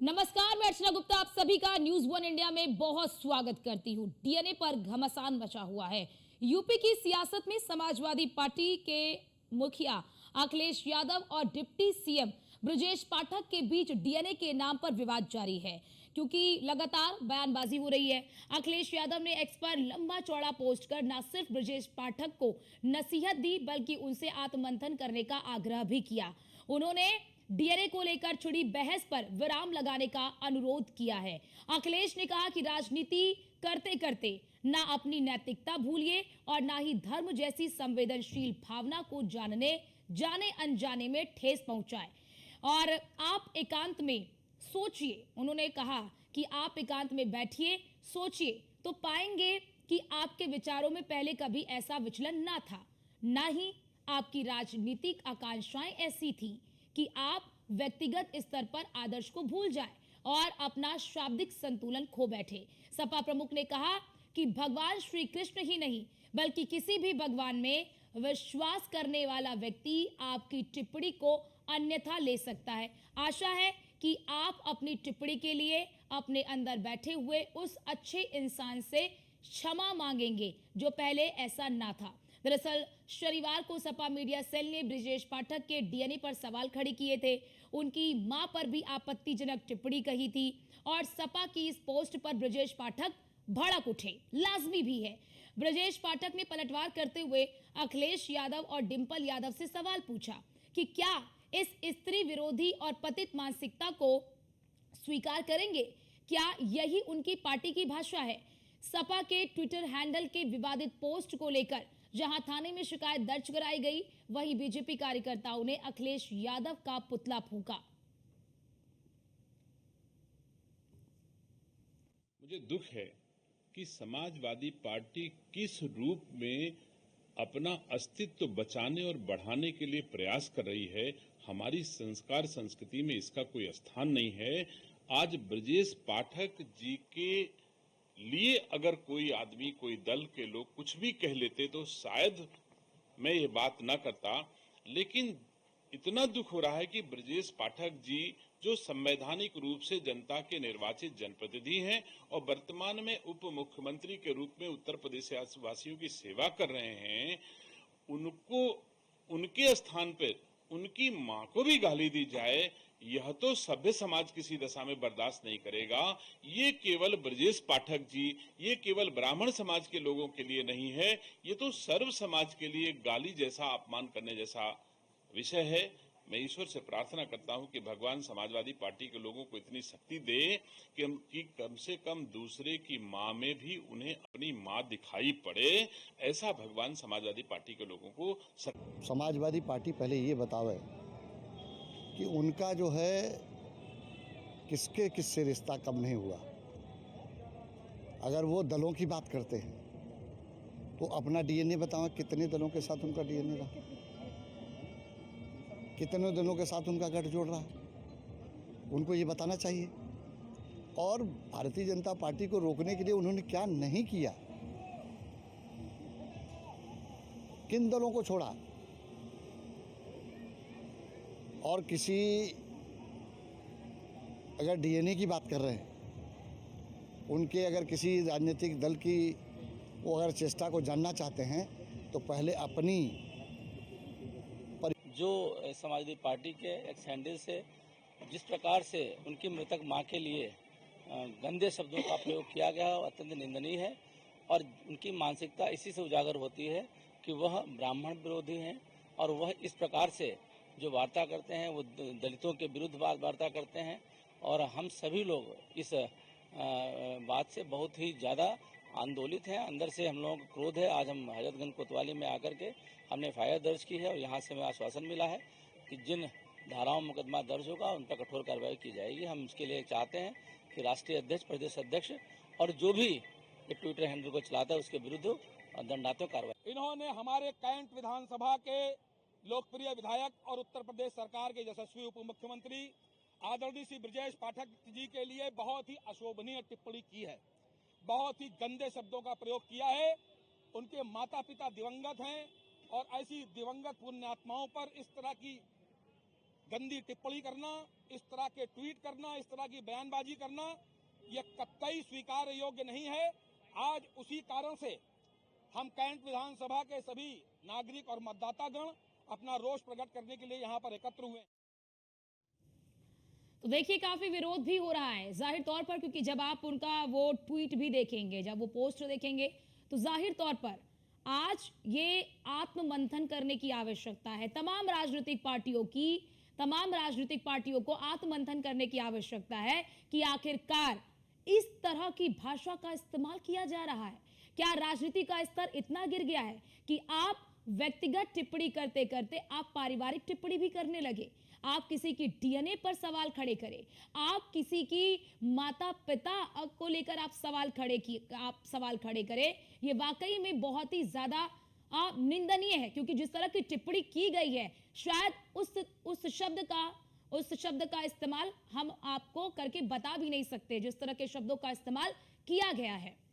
नमस्कार, मैं अर्चना गुप्ता आप सभी का न्यूज वन इंडिया में बहुत स्वागत करती हूँ। डीएनए पर घमासान मचा हुआ है। यूपी की सियासत में समाजवादी पार्टी के मुखिया अखिलेश यादव और डिप्टी सीएम ब्रजेश पाठक के बीच डीएनए के नाम पर विवाद जारी है, क्योंकि लगातार बयानबाजी हो रही है। अखिलेश यादव ने एक्स पर लंबा चौड़ा पोस्ट कर न सिर्फ ब्रजेश पाठक को नसीहत दी, बल्कि उनसे आत्ममंथन करने का आग्रह भी किया। उन्होंने डीएनए को लेकर छिड़ी बहस पर विराम लगाने का अनुरोध किया है। अखिलेश ने कहा कि राजनीति करते करते ना अपनी नैतिकता भूलिए और ना ही धर्म जैसी संवेदनशील भावना को जाने अनजाने में ठेस पहुंचाए। और आप एकांत में सोचिए, उन्होंने कहा कि आप एकांत में बैठिए, सोचिए तो पाएंगे कि आपके विचारों में पहले कभी ऐसा विचलन ना था, ना ही आपकी राजनीतिक आकांक्षाएं ऐसी थी कि आप व्यक्तिगत स्तर पर आदर्श को भूल जाएं और अपना शाब्दिक संतुलन खो बैठे। सपा प्रमुख ने कहा कि भगवान श्री कृष्ण ही नहीं बल्कि किसी भी भगवान में विश्वास करने वाला व्यक्ति आपकी टिप्पणी को अन्यथा ले सकता है। आशा है कि आप अपनी टिप्पणी के लिए अपने अंदर बैठे हुए उस अच्छे इंसान से क्षमा मांगेंगे जो पहले ऐसा ना था। दरअसल शनिवार को सपा मीडिया सेल ने ब्रजेश पाठक के डीएनए पर सवाल खड़े किए थे। उनकी मां पर भी आपत्तिजनक टिप्पणी कही थी और सपा की इस पोस्ट पर ब्रजेश पाठक भड़क उठे। लाजमी भी है। ब्रजेश पाठक ने पलटवार करते हुए अखिलेश यादव और डिंपल यादव से सवाल पूछा कि क्या इस स्त्री विरोधी और पतित मानसिकता को स्वीकार करेंगे? क्या यही उनकी पार्टी की भाषा है? सपा के ट्विटर हैंडल के विवादित पोस्ट को लेकर जहां थाने में शिकायत दर्ज कराई गई, वहीं बीजेपी कार्यकर्ताओं ने अखिलेश यादव का पुतला फूंका। मुझे दुख है कि समाजवादी पार्टी किस रूप में अपना अस्तित्व बचाने और बढ़ाने के लिए प्रयास कर रही है। हमारी संस्कार संस्कृति में इसका कोई स्थान नहीं है। आज ब्रजेश पाठक जी के लिए अगर कोई आदमी, कोई दल के लोग कुछ भी कह लेते तो शायद मैं ये बात न करता, लेकिन इतना दुख हो रहा है कि ब्रजेश पाठक जी जो संवैधानिक रूप से जनता के निर्वाचित जनप्रतिनिधि हैं और वर्तमान में उप मुख्यमंत्री के रूप में उत्तर प्रदेश वासियों की सेवा कर रहे हैं, उनको उनके स्थान पर उनकी मां को भी गाली दी जाए, यह तो सभ्य समाज किसी दशा में बर्दाश्त नहीं करेगा। ये केवल ब्रजेश पाठक जी, ये केवल ब्राह्मण समाज के लोगों के लिए नहीं है, ये तो सर्व समाज के लिए गाली जैसा, अपमान करने जैसा विषय है। मैं ईश्वर से प्रार्थना करता हूं कि भगवान समाजवादी पार्टी के लोगों को इतनी शक्ति दे कि कम से कम दूसरे की मां में भी उन्हें अपनी मां दिखाई पड़े। ऐसा भगवान समाजवादी पार्टी के लोगों को समाजवादी पार्टी पहले ये बतावे कि उनका जो है किससे रिश्ता कब नहीं हुआ। अगर वो दलों की बात करते हैं तो अपना डीएनए बताओ, कितने दलों के साथ उनका डीएनए रहा, कितने दलों के साथ उनका गठजोड़ रहा, उनको ये बताना चाहिए। और भारतीय जनता पार्टी को रोकने के लिए उन्होंने क्या नहीं किया, किन दलों को छोड़ा। और किसी अगर डीएनए की बात कर रहे हैं, उनके अगर किसी राजनीतिक दल की वो अगर चेष्टा को जानना चाहते हैं तो पहले अपनी जो समाजवादी पार्टी के एक्स हैंडल से जिस प्रकार से उनकी मृतक मां के लिए गंदे शब्दों का प्रयोग किया गया है, अत्यंत निंदनीय है। और उनकी मानसिकता इसी से उजागर होती है कि वह ब्राह्मण विरोधी हैं और वह इस प्रकार से जो वार्ता करते हैं वो दलितों के विरुद्ध वार्ता करते हैं। और हम सभी लोग इस बात से बहुत ही ज़्यादा आंदोलित हैं। अंदर से हम लोगों को क्रोध है। आज हम हजरतगंज कोतवाली में आकर के हमने एफआईआर दर्ज की है और यहाँ से हमें आश्वासन मिला है कि जिन धाराओं में मुकदमा दर्ज होगा उन पर कठोर कार्रवाई की जाएगी। हम इसके लिए चाहते हैं कि राष्ट्रीय अध्यक्ष, प्रदेश अध्यक्ष और जो भी ट्विटर हैंडल को चलाता है उसके विरुद्ध दंडात्मक कार्रवाई। इन्होंने हमारे कैंट विधानसभा के लोकप्रिय विधायक और उत्तर प्रदेश सरकार के यशस्वी उप मुख्यमंत्री आदरणीय श्री ब्रजेश पाठक जी के लिए बहुत ही अशोभनीय टिप्पणी की है, बहुत ही गंदे शब्दों का प्रयोग किया है। उनके माता पिता दिवंगत हैं और ऐसी दिवंगत पुण्यात्माओं पर इस तरह की गंदी टिप्पणी करना, इस तरह के ट्वीट करना, इस तरह की बयानबाजी करना, ये कतई स्वीकार्य योग्य नहीं है। आज उसी कारण से हम कैंट विधानसभा के सभी नागरिक और मतदातागण अपना रोष प्रकट करने के लिए यहाँ पर एकत्र हुए। तो देखिए काफी विरोध भी हो रहा है जाहिर तौर पर, क्योंकि जब आप उनका वो ट्वीट भी देखेंगे, जब वो पोस्ट देखेंगे, तो जाहिर तौर पर आज ये आत्ममंथन करने की आवश्यकता है। तमाम राजनीतिक पार्टियों को आत्ममंथन करने की आवश्यकता है कि आखिरकार इस तरह की भाषा का इस्तेमाल किया जा रहा है। क्या राजनीति का स्तर इतना गिर गया है कि आप व्यक्तिगत टिप्पणी करते करते आप पारिवारिक टिप्पणी भी करने लगे? आप किसी की डीएनए पर सवाल खड़े करें, आप किसी की माता पिता को लेकर आप सवाल खड़े करें, ये वाकई में बहुत ही ज्यादा निंदनीय है। क्योंकि जिस तरह की टिप्पणी की गई है, शायद उस शब्द का इस्तेमाल हम आपको करके बता भी नहीं सकते, जिस तरह के शब्दों का इस्तेमाल किया गया है।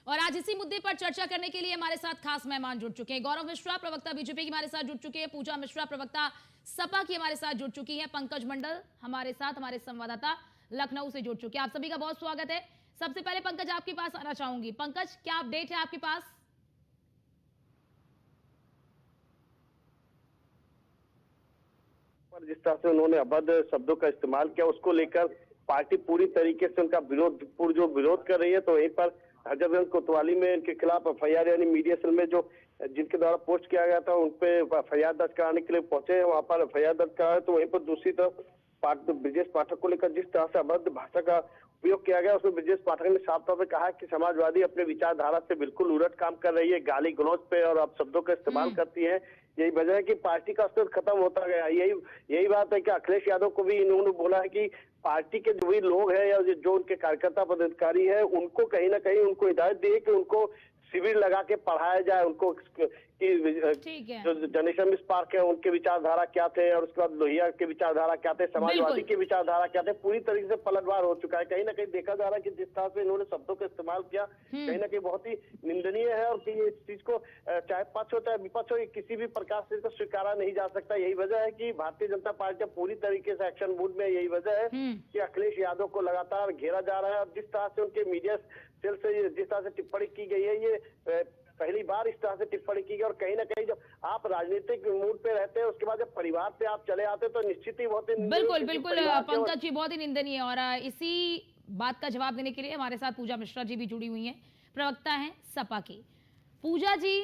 और आज इसी मुद्दे पर चर्चा करने के लिए हमारे साथ खास मेहमान जुड़ चुके हैं। गौरव मिश्रा प्रवक्ता बीजेपी की हमारे साथ जुड़ चुके हैं, पूजा मिश्रा प्रवक्ता सपा की हमारे साथ जुड़ चुकी हैं, पंकज मंडल हमारे साथ, हमारे संवाददाता लखनऊ से जुड़ चुके हैं। आप सभी का बहुत स्वागत है। सबसे पहले पंकज आपके पास आना चाहूंगी। पंकज, क्या अपडेट है आपके पास? पर जिस तरह से उन्होंने अभद्र शब्दों का इस्तेमाल किया, उसको लेकर पार्टी पूरी तरीके से उनका विरोध कर रही है। तो यहीं पर हजरतगंज कोतवाली में इनके खिलाफ एफआईआर यानी मीडिया सेल में जो जिनके द्वारा पोस्ट किया गया था उन पे एफआईआर दर्ज कराने के लिए पहुंचे हैं। वहां पर एफआईआर दर्ज कराया, तो वहीं पर दूसरी तरफ ब्रजेश पाठक को लेकर जिस तरह से अभद्र भाषा का उपयोग किया गया, उसमें ब्रजेश पाठक ने साफ तौर पर कहा कि समाजवादी अपने विचारधारा से बिल्कुल उलट काम कर रही है, गाली गलौज पे और अब शब्दों का इस्तेमाल करती है। यही वजह है कि पार्टी का अस्तित्व खत्म होता गया। यही बात है कि अखिलेश यादव को भी इन्होंने बोला है कि पार्टी के जो भी लोग हैं या जो उनके कार्यकर्ता पदाधिकारी है, उनको कहीं ना कहीं उनको हिदायत दी है कि उनको शिविर लगा के पढ़ाया जाए, उनको कि जो जनरेशन मिस पार्क है उनके विचारधारा क्या थे और उसके बाद लोहिया के विचारधारा क्या थे, समाजवादी के विचारधारा क्या थे। पूरी तरीके से पलटवार हो चुका है। कहीं ना कहीं देखा जा रहा है कि जिस तरह से इन्होंने शब्दों का इस्तेमाल किया, कहीं ना कहीं बहुत ही निंदनीय है और कि इस चीज को चाहे पक्ष हो चाहे विपक्ष हो, किसी भी प्रकार से इसको स्वीकारा नहीं जा सकता। यही वजह है कि भारतीय जनता पार्टी पूरी तरीके से एक्शन मूड में। यही वजह है कि अखिलेश यादव को लगातार घेरा जा रहा है और जिस तरह से उनके मीडिया सेल से जिस तरह से टिप्पणी की गई है, ये पहली बार इस तरह से टिप्पणी की गई। और कहीं ना कहीं जब आप राजनीतिक मूड पे रहते हैं, उसके बाद जब परिवार पे आप चले आते हैं तो निश्चित ही बहुत ही बिल्कुल पंकज जी, बहुत ही निंदनीय। और इसी बात का जवाब देने के लिए हमारे साथ पूजा मिश्रा जी भी जुड़ी हुई हैं, प्रवक्ता हैं सपा की। पूजा जी,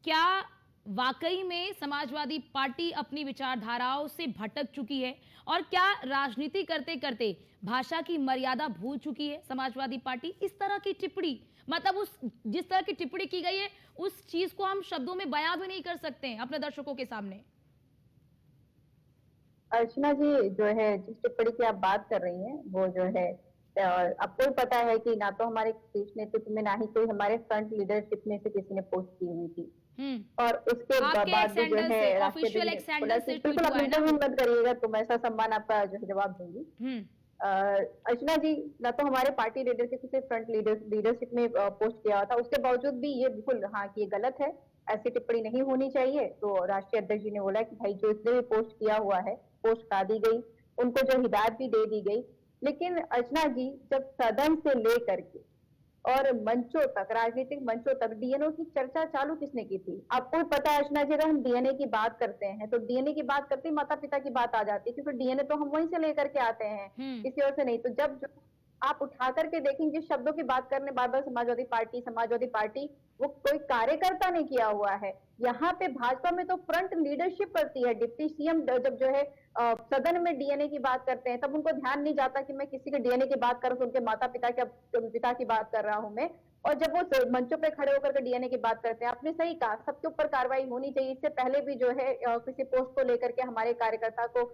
क्या वाकई में समाजवादी पार्टी अपनी विचारधाराओं से भटक चुकी है और क्या राजनीति करते करते भाषा की मर्यादा भूल चुकी है समाजवादी पार्टी? इस तरह की टिप्पणी, मतलब जिस तरह की टिप्पणी की गई है उस चीज को हम शब्दों में बयां भी नहीं कर सकते हैं अपने दर्शकों के सामने। अर्चना जी, जो है जिस टिप्पणी की आप बात कर रही हैं वो जो है आपको भी पता है कि ना तो हमारे शीर्ष नेतृत्व में ना ही कोई हमारे फ्रंट लीडरशिप में से किसी ने पोस्ट की हुई थी। और उसके बाद जो है ऑफिशियल एक सैंडल से ट्वीट हुआ है ना, मत करिएगा, तो मैं ऐसा सम्मान आपका जो जवाब दूंगी। अर्चना जी, ना तो हमारे पार्टी लीडर के किसी फ्रंट लीडरशिप में पोस्ट किया था, उसके बावजूद भी ये बिल्कुल हाँ कि ये गलत है, ऐसी टिप्पणी नहीं होनी चाहिए। तो राष्ट्रीय अध्यक्ष जी ने बोला कि भाई जो इसने भी पोस्ट किया हुआ है, पोस्ट करा दी गई, उनको जो हिदायत भी दे दी गई। लेकिन अर्चना जी, जब सदन से लेकर के और मंचों तक, राजनीतिक मंचों तक डीएनए की चर्चा चालू किसने की थी? आपको पता है अर्चना जी, अगर हम डीएनए की बात करते हैं तो डीएनए की बात करते ही माता पिता की बात आ जाती है, क्योंकि डीएनए तो हम वहीं से लेकर के आते हैं, किसी और से नहीं। तो जब आप उठा करके देखेंगे जिस शब्दों की बात करने बार बार समाजवादी पार्टी, वो कोई कार्यकर्ता ने किया हुआ है। यहाँ पे भाजपा में तो फ्रंट लीडरशिप करती है। डिप्टी सीएम जब जो है सदन में डीएनए की बात करते हैं, तब उनको ध्यान नहीं जाता कि मैं किसी के डीएनए की बात कर रहा हूँ, उनके माता पिता की बात कर रहा हूँ मैं। और जब वो मंचों पे खड़े होकर के डीएनए की बात करते हैं, आपने सही कहा, सबके ऊपर कार्रवाई होनी चाहिए। इससे पहले भी जो है किसी पोस्ट को लेकर के हमारे कार्यकर्ता को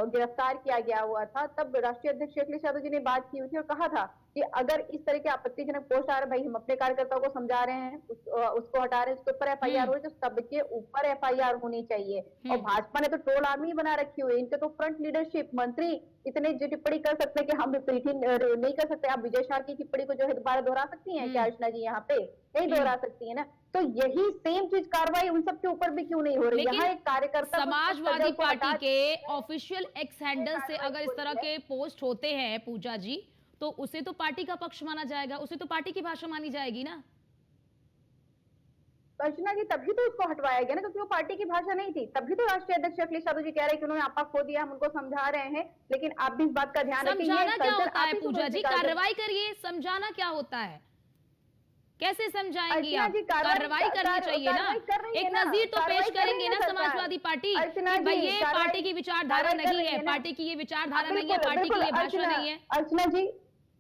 गिरफ्तार किया गया हुआ था, तब राष्ट्रीय अध्यक्ष अखिलेश यादव जी ने बात की हुई थी और कहा था कि अगर इस तरह के आपत्तिजनक पोस्ट आ रहे, भाई हम अपने कार्यकर्ताओं को समझा रहे हैं, उसको हटा रहे हैं, उसके ऊपर एफआईआर हो रही है, तो सबके ऊपर एफआईआर होनी चाहिए। और भाजपा ने तो ट्रोल आर्मी बना रखी हुई है, इनके तो फ्रंट लीडरशिप मंत्री इतने जो टिप्पणी कर सकते हैं कि हम नहीं कर सकते। आप विजय शाह की टिप्पणी को जो है दोबारा दोहरा सकती हैं क्या अर्चना जी? यहाँ पे नहीं दोहरा सकती है ना। तो यही सेम चीज कार्रवाई उन सब के ऊपर भी क्यों नहीं हो रही? यहाँ एक कार्यकर्ता समाजवादी पार्टी के ऑफिशियल एक्स हैंडल से अगर इस तरह के पोस्ट होते हैं पूजा जी, तो उसे तो पार्टी का पक्ष माना जाएगा, उसे तो पार्टी की भाषा मानी जाएगी ना। अर्चना जी तभी तो उसको हटवाया गया ना, क्योंकि वो पार्टी की भाषा नहीं थी। तभी तो राष्ट्रीय अध्यक्ष अखिलेश यादव जी कह रहे हैं कि उन्होंने आपा खो दिया, हम उनको समझा रहे हैं। लेकिन आप भी इस बात का ध्यान रखिए, समझाना क्या होता है पूजा जी? कार्रवाई करिए, समझाना क्या होता है? कैसे समझाएंगी आप? कार्रवाई करनी चाहिए ना, एक नजीर तो पेश करेंगे ना समाजवादी पार्टी कि भाई ये पार्टी की विचारधारा नहीं है, पार्टी की ये विचारधारा नहीं है, पार्टी की ये भाषा नहीं है।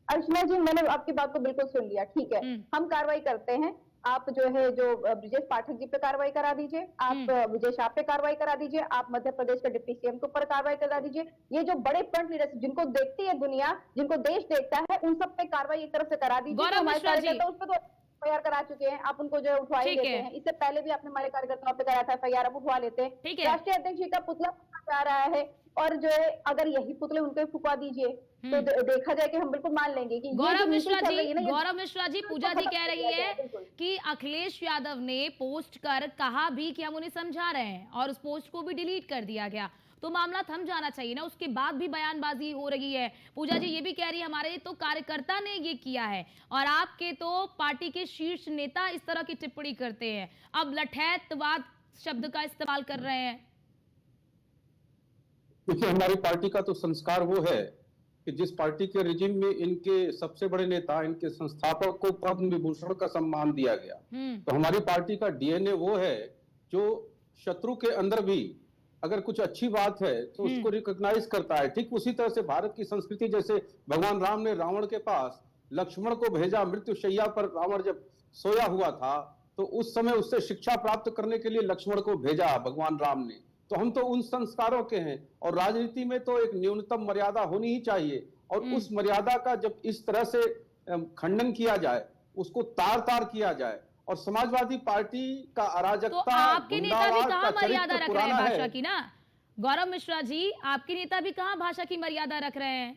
अर्चना जी मैंने आपकी बात को बिल्कुल सुन लिया, ठीक है, हम कार्रवाई करते हैं। आप जो है जो ब्रजेश पाठक जी पे कार्रवाई करा दीजिए, आप विजय शाह पे कार्रवाई करा दीजिए, आप मध्य प्रदेश के डिप्टी सीएम के ऊपर कार्रवाई करा दीजिए। ये जो बड़े फ्रंट लीडर्स जिनको देखती है दुनिया, जिनको देश देखता है, उन सब पे कार्रवाई एक तरफ से करा दीजिए। गौरव मिश्रा जी उस पर तो एफआईआर करा चुके हैं, आप उनको जो उठवा ही लेते हैं। इससे पहले भी आपने हमारे कार्यकर्ताओं पे कराया था एफआईआर, अब उठवा लेते हैं। राष्ट्रीय अध्यक्ष जी का पुतला फूका जा रहा है, और जो है अगर यही पुतले उनके फुकवा दीजिए तो देखा जाए कि हम बिल्कुल मान लेंगे कि गौरव मिश्रा जी पूजा जी कह रही है कि अखिलेश यादव ने पोस्ट कर कहा भी कि हम उन्हें समझा रहे हैं, और उस पोस्ट को भी डिलीट कर दिया गया, तो मामला थम जाना चाहिए ना। उसके बाद भी बयानबाजी हो रही है। पूजा जी ये भी कह रही है हमारे तो कार्यकर्ता ने ये किया है, और आपके तो पार्टी के शीर्ष नेता इस तरह की टिप्पणी करते हैं, अब लठैतवाद शब्द का इस्तेमाल कर रहे हैं। देखिए हमारी पार्टी का तो संस्कार वो है कि जिस पार्टी के रिजिम में इनके सबसे बड़े नेता, इनके संस्थापक को पद्म विभूषण का सम्मान दिया गया, तो हमारी पार्टी का डीएनए वो है जो शत्रु के अंदर भी अगर कुछ अच्छी बात है तो उसको रिकॉग्नाइज करता है। ठीक उसी तरह से भारत की संस्कृति, जैसे भगवान राम ने रावण के पास लक्ष्मण को भेजा, मृत्यु शैया पर रावण जब सोया हुआ था तो उस समय उससे शिक्षा प्राप्त करने के लिए लक्ष्मण को भेजा भगवान राम ने। तो हम तो उन संस्कारों के हैं, और राजनीति में तो एक न्यूनतम मर्यादा होनी ही चाहिए, और उस मर्यादा का जब इस तरह से खंडन किया जाए, उसको तार तार किया जाए, और समाजवादी पार्टी का अराजकता, तो आपके नेता भी कहाँ मर्यादा रख रहे हैं भाषा की ना? गौरव मिश्रा जी आपके नेता भी कहाँ भाषा की मर्यादा रख रहे हैं?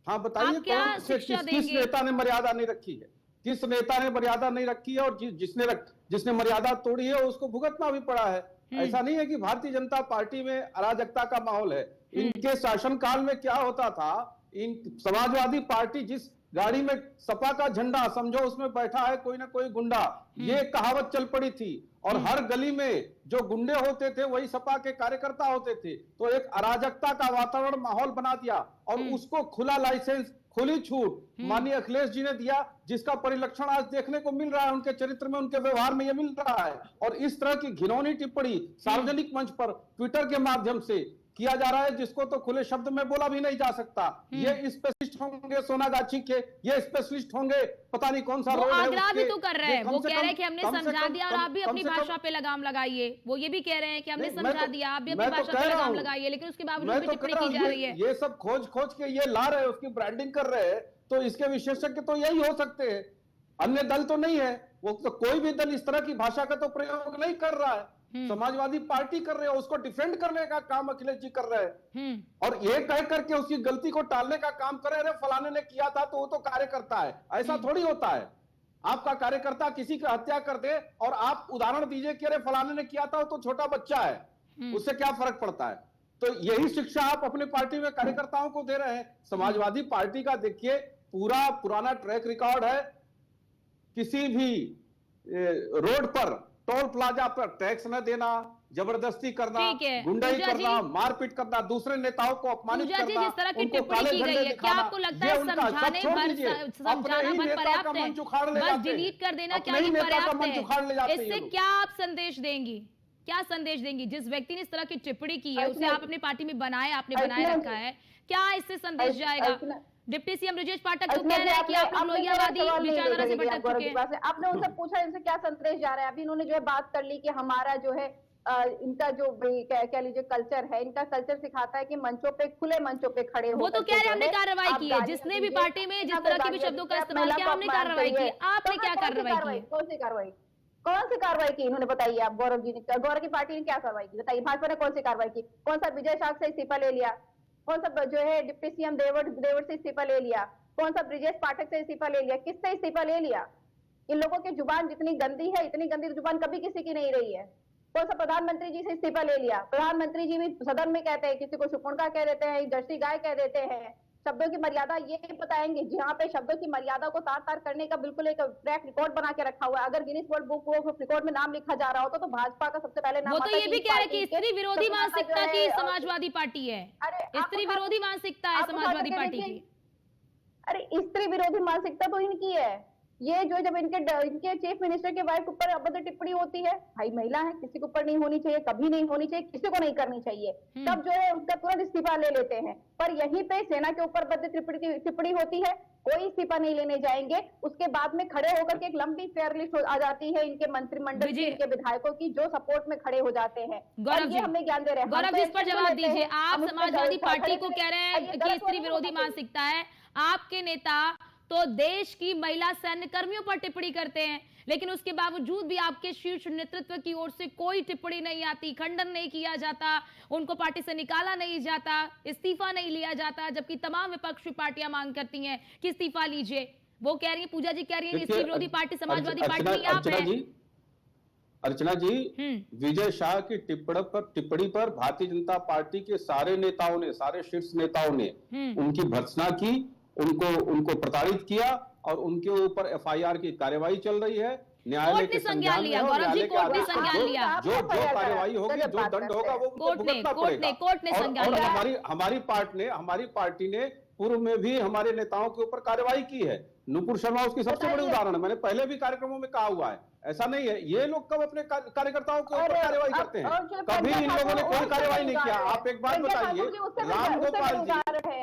हाँ बताइए, किस नेता ने मर्यादा नहीं रखी है? किस नेता ने मर्यादा नहीं रखी है? और जिसने मर्यादा तोड़ी है उसको भुगतना भी पड़ा है। ऐसा नहीं है कि भारतीय जनता पार्टी में अराजकता का माहौल है। इनके शासनकाल में क्या होता था, इन समाजवादी पार्टी जिस गाड़ी में सपा का झंडा, समझो उसमें बैठा है कोई ना कोई गुंडा, ये कहावत चल पड़ी थी, और हर गली में जो गुंडे होते थे वही सपा के कार्यकर्ता होते थे। तो एक अराजकता का वातावरण, माहौल बना दिया, और उसको खुला लाइसेंस, खुली छूट माननीय अखिलेश जी ने दिया, जिसका परिलक्षण आज देखने को मिल रहा है उनके चरित्र में, उनके व्यवहार में ये मिल रहा है। और इस तरह की घिनौनी टिप्पणी सार्वजनिक मंच पर ट्विटर के माध्यम से किया जा रहा है, जिसको तो खुले शब्द में बोला भी नहीं जा सकता। ये स्पेशलिस्ट होंगे सोनागाछी के, ये स्पेशलिस्ट होंगे पता नहीं कौन सा रोल है आग्रह भी तो कर रहे हैं, वो कह रहे हैं कि हमने समझा दिया और आप भी अपनी भाषा पे लगाम लगाइए। वो ये भी कह रहे हैं कि हमने समझा दिया, आप भी अपनी भाषा पे लगाम लगाइए, लेकिन उसके बावजूद भी टिप्पणी की जा रही है। ये सब खोज खोज के ये ला रहे हैं, उसकी ब्रांडिंग कर रहे हैं, तो इसके विशेषज्ञ तो यही हो सकते हैं, अन्य दल तो नहीं है। वो तो कोई भी दल इस तरह की भाषा का तो प्रयोग नहीं कर रहा है। समाजवादी पार्टी कर रहे हो, उसको डिफेंड करने का काम अखिलेश जी कर रहे हैं, और ये कह करके उसकी गलती को टालने का काम करे, अरे फलाने ने किया था तो वो तो कार्यकर्ता है। ऐसा थोड़ी होता है। आपका कार्यकर्ता किसी की हत्या कर दे और आप उदाहरण दीजिए कि अरे फलाने ने किया था, वो तो छोटा बच्चा है, उससे क्या फर्क पड़ता है? तो यही शिक्षा आप अपने पार्टी में कार्यकर्ताओं को दे रहे हैं। समाजवादी पार्टी का देखिए पूरा पुराना ट्रैक रिकॉर्ड है, किसी भी रोड पर, टोल प्लाजा पर टैक्स न देना, जबरदस्ती करना, गुंडाई करना, मारपीट करना, दूसरे नेताओं को अपमानित करना, जिस तरह की टिप्पणी की गई है, क्या आपको लगता है समझाना भर पर्याप्त है? बस डिलीट कर देना क्या ये पर्याप्त है? इससे क्या आप संदेश देंगी? क्या संदेश देंगी? जिस व्यक्ति ने इस तरह की टिप्पणी की है उसे आप अपनी पार्टी में बनाए, आपने बनाए रखा है, क्या इससे संदेश जाएगा? डिप्टी सीएम ब्रजेश पाठक तो कह रहे हैं कि आप लोहियावादी विचारधारा से भटक चुके हैं। आपने उनसे पूछा इनसे क्या संदेश जा रहा है? अभी इन्होंने जो है बात कर ली कि हमारा जो है इनका जो कह लीजिए कल्चर है, इनका कल्चर सिखाता है कि मंचों पे, खुले मंचों पे खड़े वो तो कह रहे हमने कार्रवाई की है, जिसने भी पार्टी में जिस तरह के भी शब्दों का इस्तेमाल किया हमने कार्रवाई की। आपने क्या कार्रवाई की? कौन सी कार्रवाई, कौन सी कार्रवाई की इन्होंने बताइए आप? गौरव जी ने, गौरव की पार्टी ने क्या कार्रवाई की बताइए? भाजपा ने कौन सी कार्रवाई की? कौन सा विजय शाह से इस्तीफा ले लिया? कौन सा जो है डिप्टी सीएम देवर से इस्तीफा ले लिया? कौन सा ब्रिजेश पाठक से इस्तीफा ले लिया? किससे इस्तीफा ले लिया? इन लोगों की जुबान जितनी गंदी है, इतनी गंदी जुबान कभी किसी की नहीं रही है। कौन सा प्रधानमंत्री जी से इस्तीफा ले लिया? प्रधानमंत्री जी भी सदन में कहते हैं, किसी को सुपुर्णा कह देते हैं, जर्सी गाय कह देते हैं। शब्दों की मर्यादा ये बताएंगे, जहाँ पे शब्दों की मर्यादा को तार तार करने का बिल्कुल एक ट्रैक रिकॉर्ड बना के रखा हुआ है। अगर गिनीज वर्ल्ड बुक रिकॉर्ड में नाम लिखा जा रहा होता तो भाजपा का सबसे पहले नाम वो तो ये भी कह रहे कि स्त्री विरोधी मानसिकता की समाजवादी पार्टी है। स्त्री विरोधी मानसिकता है समाजवादी पार्टी की। अरे स्त्री विरोधी मानसिकता तो इनकी है। ये जो जब इनके चीफ मिनिस्टर के वाइफ ऊपर अभद्र टिप्पणी होती है, भाई महिला है, किसी के ऊपर नहीं होनी चाहिए, कभी नहीं होनी चाहिए, किसी को नहीं करनी चाहिए, तब जो है उनका तुरंत इस्तीफा ले लेते हैं। पर यहीं पे सेना के ऊपर अभद्र टिप्पणी होती है, कोई इस्तीफा नहीं लेने जाएंगे। उसके बाद में खड़े होकर के एक लंबी फेयर लिस्ट आ जाती है इनके मंत्रिमंडल के, इनके विधायकों की, जो सपोर्ट में खड़े हो जाते हैं। गौरव जी हमें ज्ञान दे रहे हैं। गौरव जी, इस पर जवाब दीजिए। आप समाजवादी पार्टी को कह रहे हैं कि स्त्री विरोधी मानसिकता है, आपके नेता तो देश की महिला सैन्य कर्मियों पर टिप्पणी करते हैं, लेकिन उसके बावजूद भी आपके शीर्ष नेतृत्व की ओर से कोई टिप्पणी नहीं आती, खंडन नहीं किया जाता, उनको पार्टी से निकाला नहीं जाता, इस्तीफा नहीं लिया जाता, जबकि तमाम विपक्षी पार्टियां मांग करती हैं कि इस्तीफा लीजिए। वो कह रही है, पूजा जी कह रही है, स्त्री विरोधी पार्टी समाजवादी पार्टी आप है। अर्चना जी, विजय शाह की टिप्पणी पर भारतीय जनता पार्टी के सारे नेताओं ने, सारे शीर्ष नेताओं ने उनकी भर्त्सना की, उनको प्रताड़ित किया और उनके ऊपर एफआईआर की कार्यवाही चल रही है। न्यायालय के संज्ञान लिया, गौरव जी, कोर्ट ने संज्ञान लिया। जो कार्यवाही होगी, जो दंड होगा, वो भुगतना पड़ेगा। कोर्ट ने संज्ञान लिया। हमारी पार्टी ने पूर्व में भी हमारे नेताओं के ऊपर कार्रवाई की है। नुपुर शर्मा उसकी सबसे बड़ी उदाहरण है। मैंने पहले भी कार्यक्रमों में कहा हुआ है, ऐसा नहीं है। ये लोग कब अपने कार्यकर्ताओं के ऊपर कार्रवाई करते हैं? कभी इन लोगों ने कोई कार्रवाई नहीं किया। आप एक बात बताइए,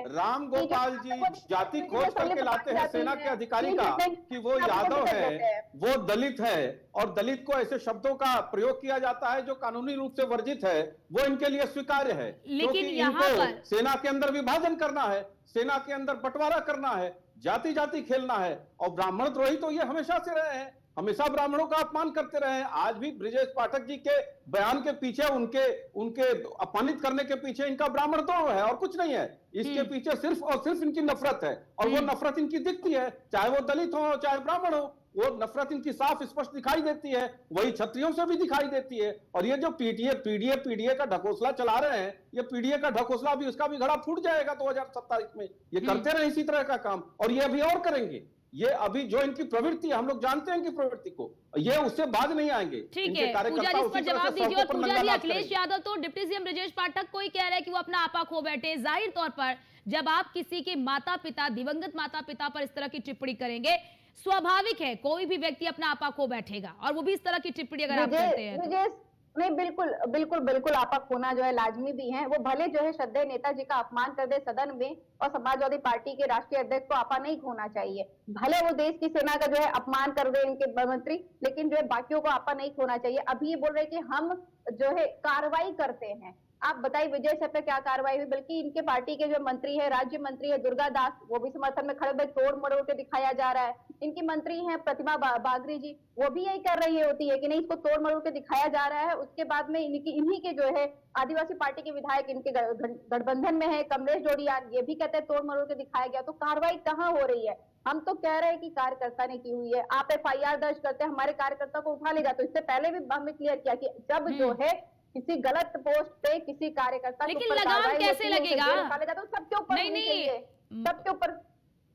राम गोपाल जी जाति खोज करके लाते हैं सेना के अधिकारी का कि वो यादव है, वो दलित है, और दलित को ऐसे शब्दों का प्रयोग किया जाता है जो कानूनी रूप से वर्जित है, वो इनके लिए स्वीकार्य है। लेकिन यहाँ पर सेना के अंदर विभाजन करना है, सेना के अंदर बंटवारा करना है, जाति जाति खेलना है, और ब्राह्मण द्रोही तो ये हमेशा से रहे हैं, हमेशा ब्राह्मणों का अपमान करते रहे हैं। आज भी ब्रिजेश पाठक जी के बयान के पीछे, उनके अपमानित करने के पीछे इनका ब्राह्मण द्रोह है और कुछ नहीं है। इसके पीछे सिर्फ और सिर्फ इनकी नफरत है, और वो नफरत इनकी दिखती है, चाहे वो दलित हो चाहे ब्राह्मण हो, वो नफरत इनकी साफ स्पष्ट दिखाई देती है। वही क्षत्रियों से भी दिखाई देती है। और ये जो पीडीए का ढकोसला चला रहे हैं, ये पीडीए का ढकोसला भी, उसका भी घड़ा फूट जाएगा 2027 में। ये करते रहे इसी तरह का काम, और ये अभी और करेंगे। ये अभी जो इनकी प्रवृत्ति है, हम लोग जानते हैं इनकी प्रवृत्ति को, ये उससे बाज नहीं आएंगे। ठीक है, पूजा जी इस पर जवाब दीजिए। और पूजा जी, अखिलेश यादव तो डिप्टी सीएम ब्रजेश पाठक को ही कह रहे हैं कि वो अपना आपा खो बैठे। जाहिर तौर पर जब आप किसी के माता पिता, दिवंगत माता पिता पर इस तरह की टिप्पणी करेंगे, स्वाभाविक है कोई भी व्यक्ति अपना आपा खो बैठेगा, और वो भी इस तरह की टिप्पणी अगर आप करते हैं। नहीं, बिल्कुल आपा खोना जो है लाजमी भी है। वो भले जो है श्रद्धेय नेताजी का अपमान कर दे सदन में, और समाजवादी पार्टी के राष्ट्रीय अध्यक्ष को आपा नहीं खोना चाहिए। भले वो देश की सेना का जो है अपमान कर दे इनके मंत्री, लेकिन जो है बाकियों को आपा नहीं खोना चाहिए। अभी ये बोल रहे कि हम जो है कार्रवाई करते हैं। आप बताइए विजय शाह पे क्या कार्रवाई हुई? बल्कि इनके पार्टी के जो मंत्री है, राज्य मंत्री है दुर्गा दास, वो भी समर्थन में खड़े तोड़ मरोड़ के दिखाया जा रहा है। इनकी मंत्री हैं प्रतिमा बागरी जी, वो भी यही कर रही होती है कि नहीं, इसको तोड़ मरोड़ के दिखाया जा रहा है। उसके बाद में इन्हीं के जो है आदिवासी पार्टी के विधायक इनके गठबंधन में है, कमलेश जोड़ियार, ये भी कहते हैं तोड़ मरोड़ के दिखाया गया। तो कार्रवाई कहाँ हो रही है? हम तो कह रहे हैं कि कार्यकर्ता ने की हुई है। आप एफआईआर दर्ज करते हैं, हमारे कार्यकर्ता को उठा लेगा। तो इससे पहले भी हमने क्लियर किया कि जब जो है किसी गलत पोस्ट पे किसी कार्यकर्ता, लेकिन लगाम कैसे लगेगा? तो सबके ऊपर नहीं, सबके ऊपर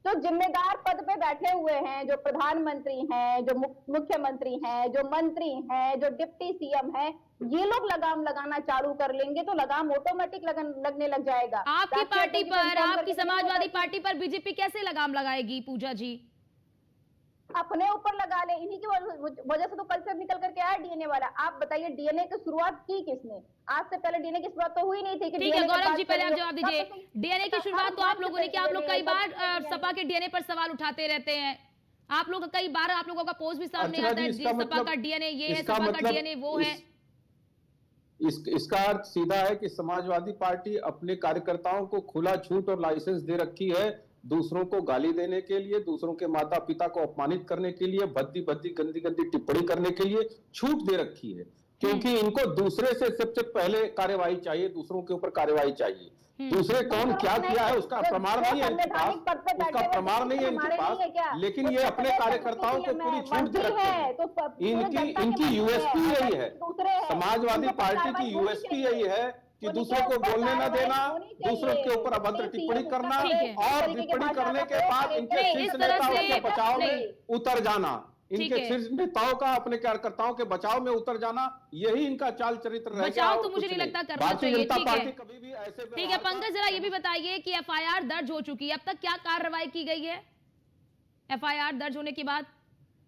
जो जिम्मेदार पद पे बैठे हुए हैं, जो प्रधानमंत्री हैं, जो मुख्यमंत्री हैं, जो मंत्री हैं, जो डिप्टी सीएम हैं, ये लोग लगाम लगाना चालू कर लेंगे तो लगाम ऑटोमेटिक लगने लग जाएगा। आपकी पार्टी पर, आपकी समाजवादी पार्टी पर बीजेपी कैसे लगाम लगाएगी पूजा जी? अपने ऊपर लगा ले। इन्हीं की वजह से तो कल्चर निकल करके आया डीएनए वाला। आप बताइए डीएनए की शुरुआत की किसने? आज से पहले डीएनए की शुरुआत तो हुई नहीं थी। ठीक है गौरव जी, पहले आप जवाब दीजिए। डीएनए की शुरुआत तो आप लोगों ने किया। आप लोग कई बार सपा के डीएनए पर सवाल उठाते रहते हैं। आप लोग कई बार, आप लोगों का पोस्ट भी सामने आता है, सपा का डीएनए ये है, सपा का डीएनए वो है। इसका अर्थ सीधा है कि समाजवादी पार्टी अपने कार्यकर्ताओं को खुला छूट और लाइसेंस दे रखी है दूसरों को गाली देने के लिए, दूसरों के माता पिता को अपमानित करने के लिए, भद्दी भद्दी गंदी गंदी टिप्पणी करने के लिए छूट दे रखी है। क्योंकि इनको दूसरे से सबसे पहले कार्यवाही चाहिए, दूसरों के ऊपर कार्यवाही चाहिए। दूसरे कौन क्या किया है उसका प्रमाण नहीं है इनके पास, उसका प्रमाण नहीं है इनके पास, लेकिन ये अपने कार्यकर्ताओं को पूरी छूट दे रखते हैं। इनकी यूएसपी यही है, समाजवादी पार्टी की यूएसपी यही है कि दूसरों को बोलने न देना, दूसरों के ऊपर अभद्र टिप्पणी करना और टिप्पणी करने के बाद इनके शीर्ष नेताओं के बचाव में उतर जाना, इनके शीर्ष नेताओं का अपने कार्यकर्ताओं के बचाव में उतर जाना, यही इनका चाल चरित्र रहेगा। बचाव तो मुझे नहीं लगता करना चाहिए। कभी भी ऐसे ठीक है पंकज, जरा ये भी बताइए कि एफआईआर दर्ज हो चुकी है, अब तक क्या कार्रवाई की गई है एफआईआर दर्ज होने के बाद?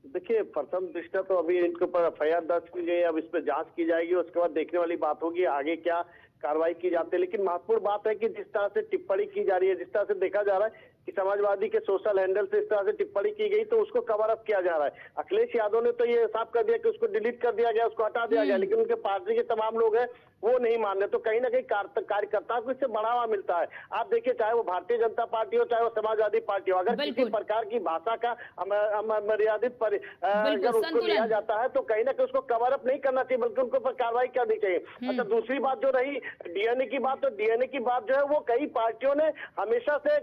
देखिए, प्रथम दृष्टया तो अभी इनके ऊपर एफआईआर दर्ज की गई, अब इस पर जांच की जाएगी, उसके बाद देखने वाली बात होगी आगे क्या कार्रवाई की जाती है। लेकिन महत्वपूर्ण बात है कि जिस तरह से टिप्पणी की जा रही है, जिस तरह से देखा जा रहा है कि समाजवादी के सोशल हैंडल से इस तरह से टिप्पणी की गई, तो उसको कवर अप किया जा रहा है। अखिलेश यादव ने तो ये साफ कर दिया कि उसको डिलीट कर दिया गया, उसको हटा दिया गया, लेकिन उनके पार्टी के तमाम लोग हैं वो नहीं मान रहे। तो कहीं ना कहीं कार्यकर्ताओं को इससे बढ़ावा मिलता है। आप देखिए, चाहे वो भारतीय जनता पार्टी हो, चाहे वो समाजवादी पार्टी हो, अगर किसी प्रकार की भाषा का मर्यादित अगर उसको लिया जाता है तो कहीं ना कहीं उसको कवर अप नहीं करना चाहिए, बल्कि उनको पर कार्रवाई करनी चाहिए। अच्छा, दूसरी बात जो रही डीएनए की बात, तो डीएनए की बात जो है वो कई पार्टियों ने हमेशा से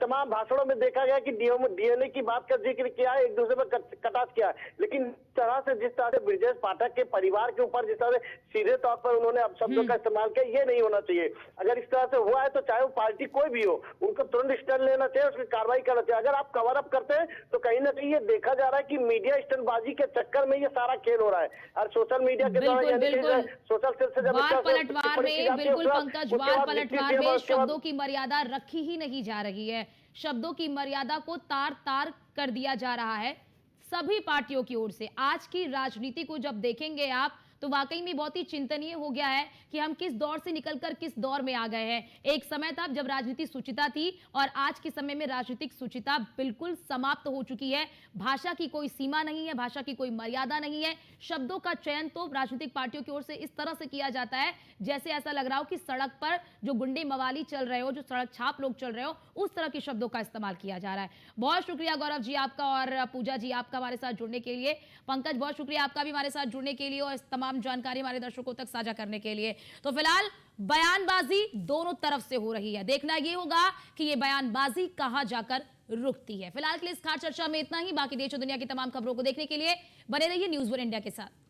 तमाम भाषणों में देखा गया कि डीएनए की बात का जिक्र किया है, एक दूसरे पर कटाक्ष किया है। लेकिन जिस तरह से ब्रजेश पाठक के परिवार के ऊपर जिस तरह से सीधे तौर पर उन्होंने शब्दों का इस्तेमाल किया, ये नहीं होना चाहिए। अगर इस तरह से हुआ है तो चाहे वो पार्टी कोई भी हो, उनको तुरंत स्टैंड लेना चाहिए, उसकी कार्रवाई करना चाहिए। अगर आप कवर अप करते हैं तो कहीं ना कहीं ये देखा जा रहा है कि मीडिया स्टंटबाजी के चक्कर में ये सारा खेल हो रहा है। और सोशल मीडिया के द्वारा सोशल सेल से पलटवार में बिल्कुल पंकज, वार पलटवार में शब्दों की मर्यादा रखी ही नहीं जा रही है, शब्दों की मर्यादा को तार तार कर दिया जा रहा है सभी पार्टियों की ओर से। आज की राजनीति को जब देखेंगे आप तो वाकई में बहुत ही चिंतनीय हो गया है कि हम किस दौर से निकलकर किस दौर में आ गए हैं। एक समय था जब राजनीति सुचिता थी और आज के समय में राजनीतिक सुचिता बिल्कुल समाप्त हो चुकी है। भाषा की कोई सीमा नहीं है, भाषा की कोई मर्यादा नहीं है। शब्दों का चयन तो राजनीतिक पार्टियों की ओर से इस तरह से किया जाता है जैसे ऐसा लग रहा हो कि सड़क पर जो गुंडे मवाली चल रहे हो, जो सड़क छाप लोग चल रहे हो, उस तरह के शब्दों का इस्तेमाल किया जा रहा है। बहुत शुक्रिया गौरव जी आपका और पूजा जी आपका हमारे साथ जुड़ने के लिए। पंकज, बहुत शुक्रिया आपका भी हमारे साथ जुड़ने के लिए और इस तमाम जानकारी हमारे दर्शकों तक साझा करने के लिए। तो फिलहाल बयानबाजी दोनों तरफ से हो रही है, देखना यह होगा कि यह बयानबाजी कहां जाकर रुकती है। फिलहाल के लिए इस खास चर्चा में इतना ही। बाकी देश और दुनिया की तमाम खबरों को देखने के लिए बने रहिए न्यूज़ वन इंडिया के साथ।